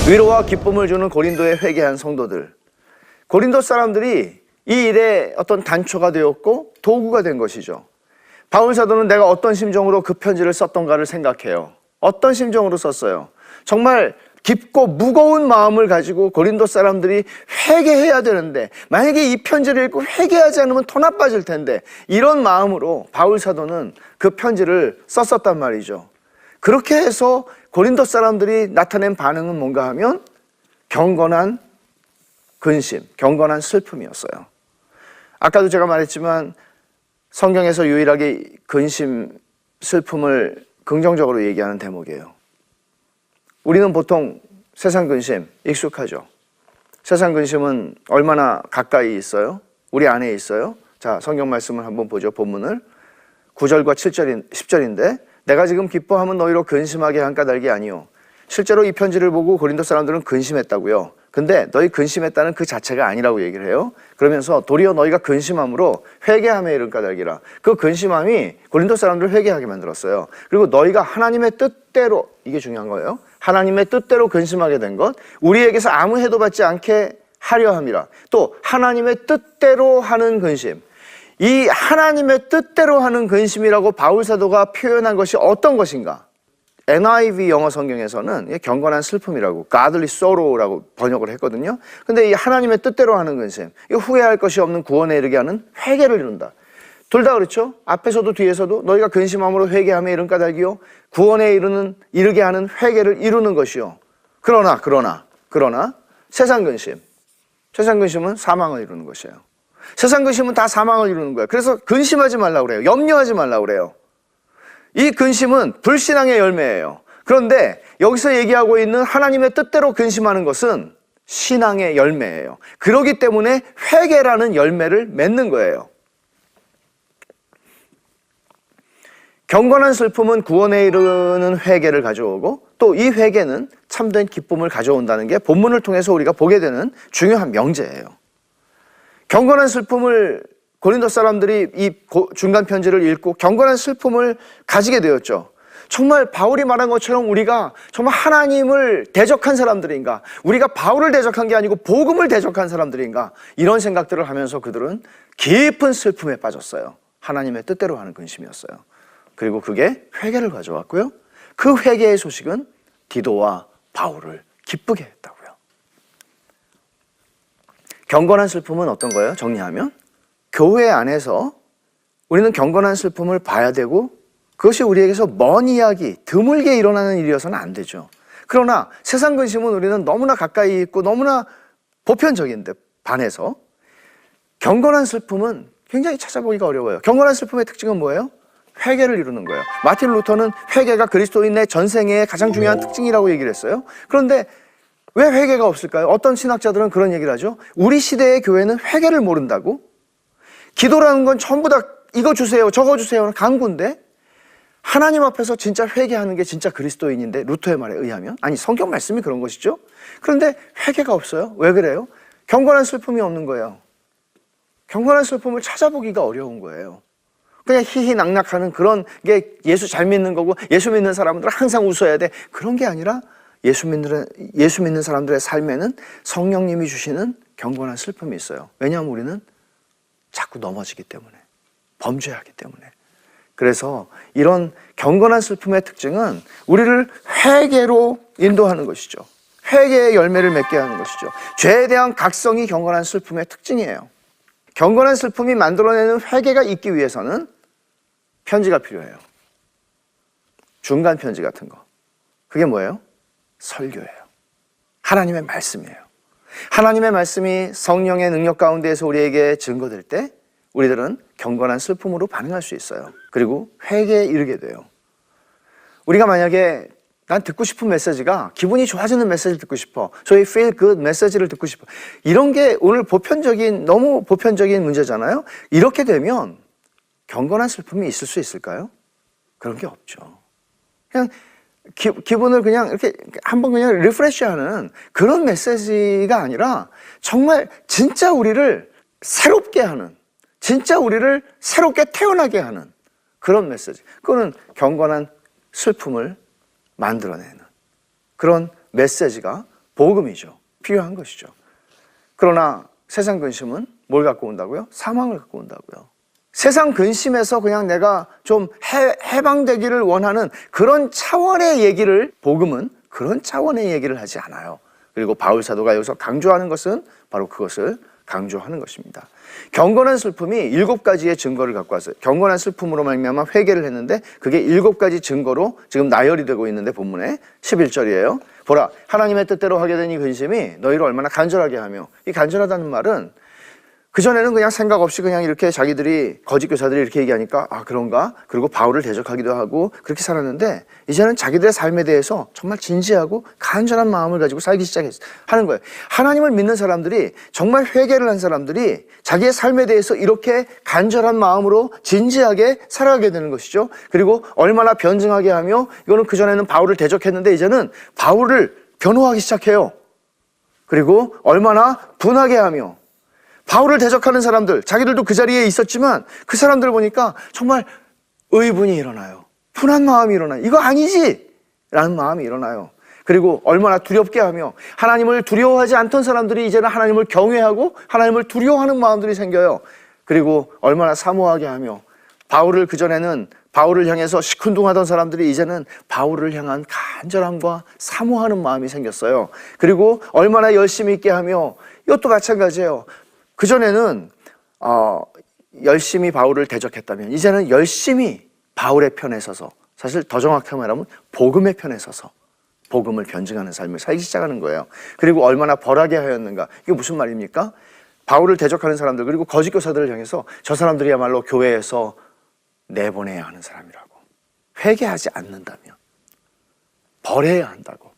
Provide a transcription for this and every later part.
위로와 기쁨을 주는 고린도의 회개한 성도들, 고린도 사람들이 이 일에 어떤 단초가 되었고 도구가 된 것이죠. 바울 사도는 내가 어떤 심정으로 그 편지를 썼던가를 생각해요. 어떤 심정으로 썼어요? 정말 깊고 무거운 마음을 가지고 고린도 사람들이 회개해야 되는데, 만약에 이 편지를 읽고 회개하지 않으면 더 나빠질 텐데, 이런 마음으로 바울 사도는 그 편지를 썼었단 말이죠. 그렇게 해서 고린도 사람들이 나타낸 반응은 뭔가 하면 경건한 근심, 경건한 슬픔이었어요. 아까도 제가 말했지만 성경에서 유일하게 근심, 슬픔을 긍정적으로 얘기하는 대목이에요. 우리는 보통 세상 근심 익숙하죠. 세상 근심은 얼마나 가까이 있어요? 우리 안에 있어요. 자, 성경 말씀을 한번 보죠. 본문을 9절과 10절인데 내가 지금 기뻐하면 너희로 근심하게 한 까닭이 아니요. 실제로 이 편지를 보고 고린도 사람들은 근심했다고요. 근데 너희 근심했다는 그 자체가 아니라고 얘기를 해요. 그러면서 도리어 너희가 근심함으로 회개함에 이른 까닭이라. 그 근심함이 고린도 사람들을 회개하게 만들었어요. 그리고 너희가 하나님의 뜻대로, 이게 중요한 거예요. 하나님의 뜻대로 근심하게 된 것, 우리에게서 아무 해도 받지 않게 하려 함이라. 또 하나님의 뜻대로 하는 근심, 이 하나님의 뜻대로 하는 근심이라고 바울 사도가 표현한 것이 어떤 것인가? NIV 영어 성경에서는 경건한 슬픔이라고, godly sorrow라고 번역을 했거든요. 근데 이 하나님의 뜻대로 하는 근심, 이 후회할 것이 없는 구원에 이르게 하는 회개를 이룬다. 둘 다 그렇죠. 앞에서도 뒤에서도 너희가 근심함으로 회개함에 이른 까닭이요, 구원에 이르게 하는 회개를 이루는 것이요. 그러나 세상 근심은 사망을 이루는 것이에요. 세상 근심은 다 사망을 이루는 거예요. 그래서 근심하지 말라고 그래요. 염려하지 말라고 그래요. 이 근심은 불신앙의 열매예요. 그런데 여기서 얘기하고 있는 하나님의 뜻대로 근심하는 것은 신앙의 열매예요. 그렇기 때문에 회개라는 열매를 맺는 거예요. 경건한 슬픔은 구원에 이르는 회개를 가져오고, 또 이 회개는 참된 기쁨을 가져온다는 게 본문을 통해서 우리가 보게 되는 중요한 명제예요. 경건한 슬픔을 고린도 사람들이 이 중간 편지를 읽고 경건한 슬픔을 가지게 되었죠. 정말 바울이 말한 것처럼 우리가 정말 하나님을 대적한 사람들인가, 우리가 바울을 대적한 게 아니고 복음을 대적한 사람들인가, 이런 생각들을 하면서 그들은 깊은 슬픔에 빠졌어요. 하나님의 뜻대로 하는 근심이었어요. 그리고 그게 회개를 가져왔고요, 그 회개의 소식은 디도와 바울을 기쁘게 했다고요. 경건한 슬픔은 어떤 거예요? 정리하면 교회 안에서 우리는 경건한 슬픔을 봐야 되고, 그것이 우리에게서 먼 이야기, 드물게 일어나는 일이어서는 안 되죠. 그러나 세상 근심은 우리는 너무나 가까이 있고 너무나 보편적인데 반해서 경건한 슬픔은 굉장히 찾아보기가 어려워요. 경건한 슬픔의 특징은 뭐예요? 회개를 이루는 거예요. 마틴 루터는 회개가 그리스도인의 전생애의 가장 중요한 특징이라고 얘기를 했어요. 그런데 왜 회개가 없을까요? 어떤 신학자들은 그런 얘기를 하죠. 우리 시대의 교회는 회개를 모른다고? 기도라는 건 전부 다 이거 주세요, 저거 주세요 강구인데, 하나님 앞에서 진짜 회개하는 게 진짜 그리스도인인데, 루터의 말에 의하면, 아니 성경 말씀이 그런 것이죠. 그런데 회개가 없어요. 왜 그래요? 경건한 슬픔이 없는 거예요. 경건한 슬픔을 찾아보기가 어려운 거예요. 그냥 희희낙낙하는 그런 게 예수 잘 믿는 거고, 예수 믿는 사람들은 항상 웃어야 돼, 그런 게 아니라 예수 믿는 사람들의 삶에는 성령님이 주시는 경건한 슬픔이 있어요. 왜냐하면 우리는 자꾸 넘어지기 때문에, 범죄하기 때문에. 그래서 이런 경건한 슬픔의 특징은 우리를 회개로 인도하는 것이죠. 회개의 열매를 맺게 하는 것이죠. 죄에 대한 각성이 경건한 슬픔의 특징이에요. 경건한 슬픔이 만들어내는 회개가 있기 위해서는 편지가 필요해요. 중간 편지 같은 거. 그게 뭐예요? 설교예요. 하나님의 말씀이에요. 하나님의 말씀이 성령의 능력 가운데에서 우리에게 증거될 때 우리들은 경건한 슬픔으로 반응할 수 있어요. 그리고 회개에 이르게 돼요. 우리가 만약에 난 듣고 싶은 메시지가 기분이 좋아지는 메시지를 듣고 싶어, 소위 feel good 메시지를 듣고 싶어, 이런 게 오늘 너무 보편적인 문제잖아요. 이렇게 되면 경건한 슬픔이 있을 수 있을까요? 그런 게 없죠. 그냥 기분을 그냥 이렇게 한번 그냥 리프레시하는 그런 메시지가 아니라, 정말 진짜 우리를 새롭게 하는, 진짜 우리를 새롭게 태어나게 하는 그런 메시지. 그거는 경건한 슬픔을 만들어내는 그런 메시지가 복음이죠. 필요한 것이죠. 그러나 세상 근심은 뭘 갖고 온다고요? 사망을 갖고 온다고요. 세상 근심에서 그냥 내가 좀 해방되기를 원하는 그런 차원의 얘기를, 복음은 그런 차원의 얘기를 하지 않아요. 그리고 바울 사도가 여기서 강조하는 것은 바로 그것을 강조하는 것입니다. 경건한 슬픔이 7가지의 증거를 갖고 왔어요. 경건한 슬픔으로 말미암아 회개를 했는데 그게 7가지 증거로 지금 나열이 되고 있는데 본문에 11절이에요. 보라, 하나님의 뜻대로 하게 된 이 근심이 너희를 얼마나 간절하게 하며, 이 간절하다는 말은 그전에는 그냥 생각 없이 그냥 이렇게 자기들이, 거짓 교사들이 이렇게 얘기하니까 아 그런가? 그리고 바울을 대적하기도 하고 그렇게 살았는데 이제는 자기들의 삶에 대해서 정말 진지하고 간절한 마음을 가지고 살기 시작하는 거예요. 하나님을 믿는 사람들이, 정말 회개를 한 사람들이 자기의 삶에 대해서 이렇게 간절한 마음으로 진지하게 살아가게 되는 것이죠. 그리고 얼마나 변증하게 하며, 이거는 그전에는 바울을 대적했는데 이제는 바울을 변호하기 시작해요. 그리고 얼마나 분하게 하며, 바울을 대적하는 사람들, 자기들도 그 자리에 있었지만 그 사람들 보니까 정말 의분이 일어나요. 분한 마음이 일어나요. 이거 아니지! 라는 마음이 일어나요. 그리고 얼마나 두렵게 하며, 하나님을 두려워하지 않던 사람들이 이제는 하나님을 경외하고 하나님을 두려워하는 마음들이 생겨요. 그리고 얼마나 사모하게 하며, 바울을 그전에는 바울을 향해서 시큰둥하던 사람들이 이제는 바울을 향한 간절함과 사모하는 마음이 생겼어요. 그리고 얼마나 열심히 있게 하며, 이것도 마찬가지예요. 그전에는 열심히 바울을 대적했다면 이제는 열심히 바울의 편에 서서, 사실 더 정확하게 말하면 복음의 편에 서서 복음을 변증하는 삶을 살기 시작하는 거예요. 그리고 얼마나 벌하게 하였는가. 이게 무슨 말입니까? 바울을 대적하는 사람들, 그리고 거짓 교사들을 향해서 저 사람들이야말로 교회에서 내보내야 하는 사람이라고, 회개하지 않는다면 벌해야 한다고,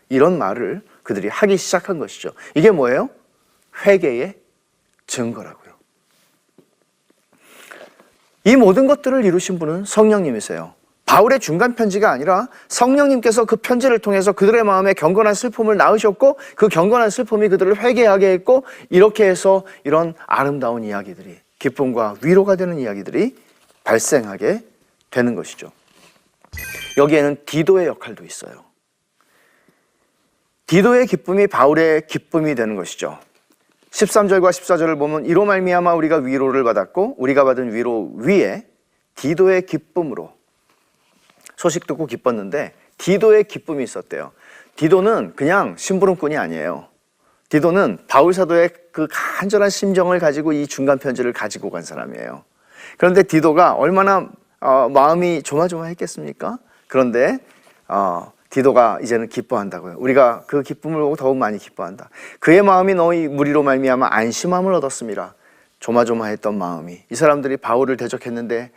이런 말을 그들이 하기 시작한 것이죠. 이게 뭐예요? 회개의 증거라고요. 이 모든 것들을 이루신 분은 성령님이세요. 바울의 중간 편지가 아니라 성령님께서 그 편지를 통해서 그들의 마음에 경건한 슬픔을 낳으셨고, 그 경건한 슬픔이 그들을 회개하게 했고, 이렇게 해서 이런 아름다운 이야기들이, 기쁨과 위로가 되는 이야기들이 발생하게 되는 것이죠. 여기에는 디도의 역할도 있어요. 디도의 기쁨이 바울의 기쁨이 되는 것이죠. 13절과 14절을 보면 이로 말미암아 우리가 위로를 받았고 우리가 받은 위로 위에 디도의 기쁨으로, 소식 듣고 기뻤는데 디도의 기쁨이 있었대요. 디도는 그냥 심부름꾼이 아니에요. 디도는 바울 사도의 그 간절한 심정을 가지고 이 중간 편지를 가지고 간 사람이에요. 그런데 디도가 얼마나 마음이 조마조마했겠습니까? 그런데 디도가 이제는 기뻐한다고요. 우리가 그 기쁨을 보고 더욱 많이 기뻐한다. 그의 마음이 너희 무리로 말미암아 안심함을 얻었습니다. 조마조마했던 마음이, 이 사람들이 바울을 대적했는데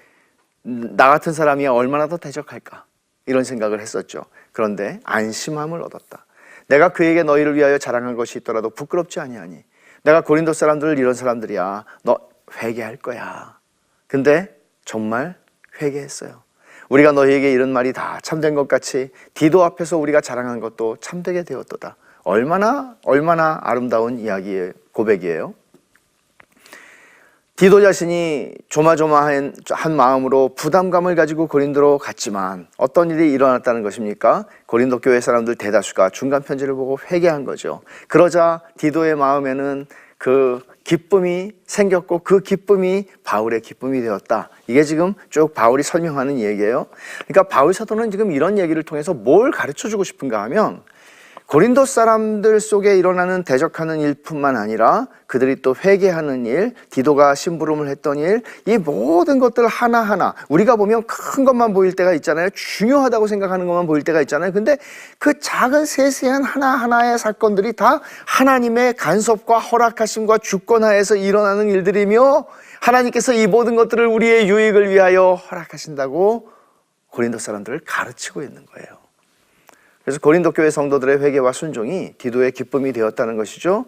나 같은 사람이 얼마나 더 대적할까, 이런 생각을 했었죠. 그런데 안심함을 얻었다. 내가 그에게 너희를 위하여 자랑한 것이 있더라도 부끄럽지 아니하니, 내가 고린도 사람들을 이런 사람들이야, 너 회개할 거야. 근데 정말 회개했어요. 우리가 너희에게 이런 말이 다 참된 것 같이 디도 앞에서 우리가 자랑한 것도 참되게 되었도다. 얼마나 아름다운 이야기의 고백이에요. 디도 자신이 조마조마한 마음으로 부담감을 가지고 고린도로 갔지만 어떤 일이 일어났다는 것입니까? 고린도 교회 사람들 대다수가 중간 편지를 보고 회개한 거죠. 그러자 디도의 마음에는 그 기쁨이 생겼고 그 기쁨이 바울의 기쁨이 되었다. 이게 지금 쭉 바울이 설명하는 얘기예요. 그러니까 바울 사도는 지금 이런 얘기를 통해서 뭘 가르쳐주고 싶은가 하면, 고린도 사람들 속에 일어나는 대적하는 일뿐만 아니라 그들이 또 회개하는 일, 디도가 심부름을 했던 일, 이 모든 것들 하나하나 우리가 보면 큰 것만 보일 때가 있잖아요. 중요하다고 생각하는 것만 보일 때가 있잖아요. 근데 그 작은 세세한 하나하나의 사건들이 다 하나님의 간섭과 허락하심과 주권하에서 일어나는 일들이며, 하나님께서 이 모든 것들을 우리의 유익을 위하여 허락하신다고 고린도 사람들을 가르치고 있는 거예요. 그래서 고린도 교회 성도들의 회개와 순종이 디도의 기쁨이 되었다는 것이죠.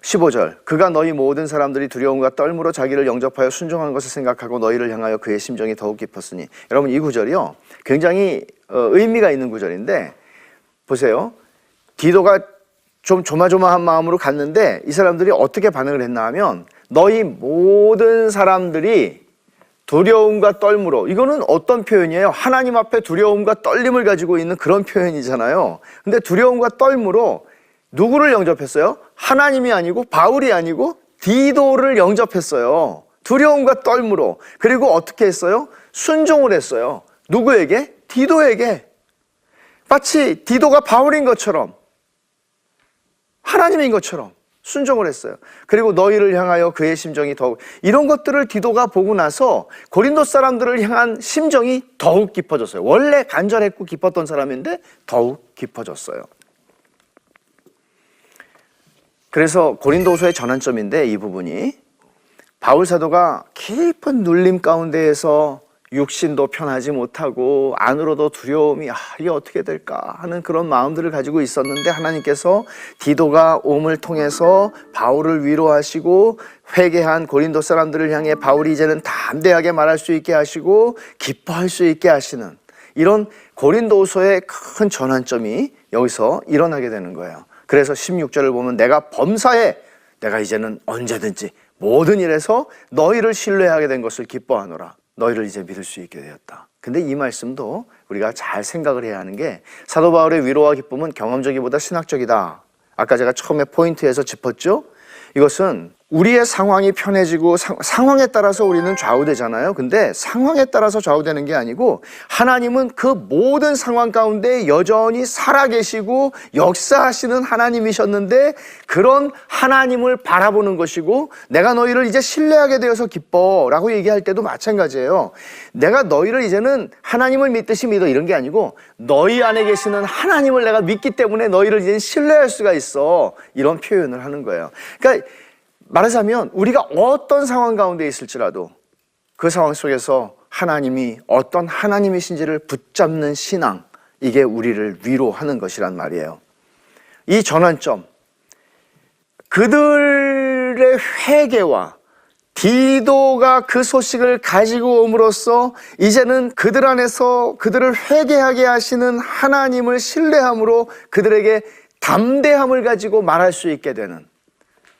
15절, 그가 너희 모든 사람들이 두려움과 떨므로 자기를 영접하여 순종한 것을 생각하고 너희를 향하여 그의 심정이 더욱 깊었으니. 여러분, 이 구절이요 굉장히 의미가 있는 구절인데, 보세요. 디도가 좀 조마조마한 마음으로 갔는데 이 사람들이 어떻게 반응을 했나 하면, 너희 모든 사람들이 두려움과 떨므로, 이거는 어떤 표현이에요? 하나님 앞에 두려움과 떨림을 가지고 있는 그런 표현이잖아요. 근데 두려움과 떨므로 누구를 영접했어요? 하나님이 아니고 바울이 아니고 디도를 영접했어요. 두려움과 떨므로. 그리고 어떻게 했어요? 순종을 했어요. 누구에게? 디도에게. 마치 디도가 바울인 것처럼, 하나님인 것처럼 순종을 했어요. 그리고 너희를 향하여 그의 심정이 더욱, 이런 것들을 디도가 보고 나서 고린도 사람들을 향한 심정이 더욱 깊어졌어요. 원래 간절했고 깊었던 사람인데 더욱 깊어졌어요. 그래서 고린도후서의 전환점인데, 이 부분이 바울 사도가 깊은 눌림 가운데에서 육신도 편하지 못하고 안으로도 두려움이 이게 어떻게 될까 하는 그런 마음들을 가지고 있었는데, 하나님께서 디도가 옴을 통해서 바울을 위로하시고 회개한 고린도 사람들을 향해 바울이 이제는 담대하게 말할 수 있게 하시고 기뻐할 수 있게 하시는, 이런 고린도후서의 큰 전환점이 여기서 일어나게 되는 거예요. 그래서 16절을 보면 내가 범사에 내가 이제는 언제든지 모든 일에서 너희를 신뢰하게 된 것을 기뻐하노라. 너희를 이제 믿을 수 있게 되었다. 근데 이 말씀도 우리가 잘 생각을 해야 하는 게, 사도 바울의 위로와 기쁨은 경험적이보다 신학적이다. 아까 제가 처음에 포인트에서 짚었죠? 이것은 우리의 상황이 편해지고 상황에 따라서 우리는 좌우되잖아요. 근데 상황에 따라서 좌우되는 게 아니고 하나님은 그 모든 상황 가운데 여전히 살아계시고 역사하시는 하나님이셨는데, 그런 하나님을 바라보는 것이고, 내가 너희를 이제 신뢰하게 되어서 기뻐 라고 얘기할 때도 마찬가지예요. 내가 너희를 이제는 하나님을 믿듯이 믿어, 이런 게 아니고 너희 안에 계시는 하나님을 내가 믿기 때문에 너희를 이제 신뢰할 수가 있어, 이런 표현을 하는 거예요. 그러니까 말하자면 우리가 어떤 상황 가운데 있을지라도 그 상황 속에서 하나님이 어떤 하나님이신지를 붙잡는 신앙, 이게 우리를 위로하는 것이란 말이에요. 이 전환점, 그들의 회개와 디도가 그 소식을 가지고 옴으로써 이제는 그들 안에서 그들을 회개하게 하시는 하나님을 신뢰함으로 그들에게 담대함을 가지고 말할 수 있게 되는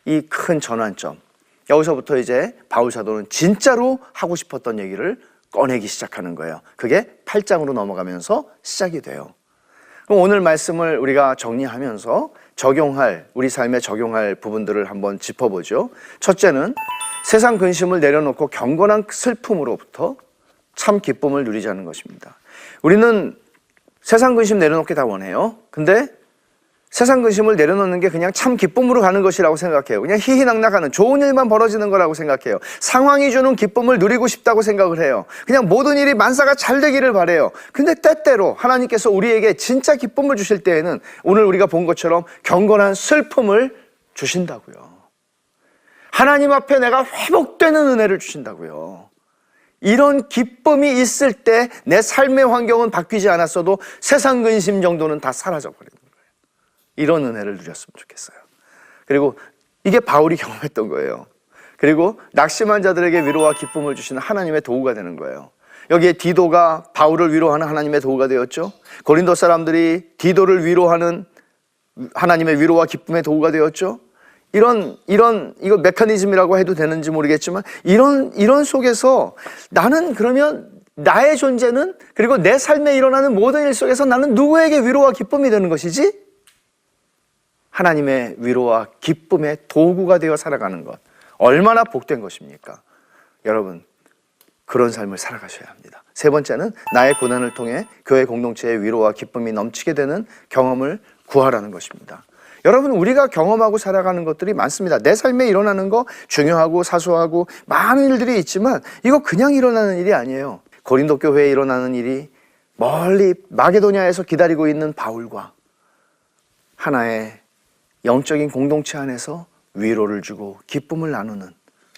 이 큰 전환점, 여기서부터 이제 바울 사도는 진짜로 하고 싶었던 얘기를 꺼내기 시작하는 거예요. 그게 8장으로 넘어가면서 시작이 돼요. 그럼 오늘 말씀을 우리가 정리하면서 우리 삶에 적용할 부분들을 한번 짚어보죠. 첫째는 세상 근심을 내려놓고 경건한 슬픔으로부터 참 기쁨을 누리자는 것입니다. 우리는 세상 근심 내려놓기 다 원해요. 근데 세상 근심을 내려놓는 게 그냥 참 기쁨으로 가는 것이라고 생각해요. 그냥 희희낙낙하는 좋은 일만 벌어지는 거라고 생각해요. 상황이 주는 기쁨을 누리고 싶다고 생각을 해요. 그냥 모든 일이 만사가 잘 되기를 바라요. 근데 때때로 하나님께서 우리에게 진짜 기쁨을 주실 때에는 오늘 우리가 본 것처럼 경건한 슬픔을 주신다고요. 하나님 앞에 내가 회복되는 은혜를 주신다고요. 이런 기쁨이 있을 때 내 삶의 환경은 바뀌지 않았어도 세상 근심 정도는 다 사라져버리는 거예요. 이런 은혜를 누렸으면 좋겠어요. 그리고 이게 바울이 경험했던 거예요. 그리고 낙심한 자들에게 위로와 기쁨을 주시는 하나님의 도구가 되는 거예요. 여기에 디도가 바울을 위로하는 하나님의 도구가 되었죠. 고린도 사람들이 디도를 위로하는 하나님의 위로와 기쁨의 도구가 되었죠. 이거 메커니즘이라고 해도 되는지 모르겠지만, 이런 속에서 나는 그러면 나의 존재는, 그리고 내 삶에 일어나는 모든 일 속에서 나는 누구에게 위로와 기쁨이 되는 것이지? 하나님의 위로와 기쁨의 도구가 되어 살아가는 것, 얼마나 복된 것입니까? 여러분, 그런 삶을 살아가셔야 합니다. 세 번째는 나의 고난을 통해 교회 공동체의 위로와 기쁨이 넘치게 되는 경험을 구하라는 것입니다. 여러분, 우리가 경험하고 살아가는 것들이 많습니다. 내 삶에 일어나는 거 중요하고 사소하고 많은 일들이 있지만 이거 그냥 일어나는 일이 아니에요. 고린도 교회에 일어나는 일이 멀리 마게도냐에서 기다리고 있는 바울과 하나의 영적인 공동체 안에서 위로를 주고 기쁨을 나누는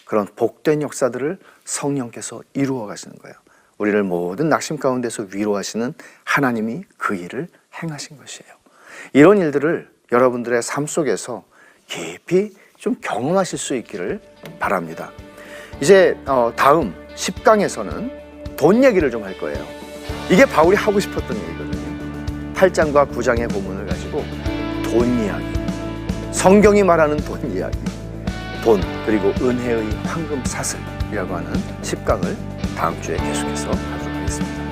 그런 복된 역사들을 성령께서 이루어 가시는 거예요. 우리를 모든 낙심 가운데서 위로하시는 하나님이 그 일을 행하신 것이에요. 이런 일들을 여러분들의 삶 속에서 깊이 좀 경험하실 수 있기를 바랍니다. 이제 다음 10강에서는 돈 얘기를 좀 할 거예요. 이게 바울이 하고 싶었던 얘기거든요. 8장과 9장의 본문을 가지고 돈 이야기, 성경이 말하는 돈 이야기, 돈 그리고 은혜의 황금 사슬이라고 하는 10강을 다음 주에 계속해서 하도록 하겠습니다.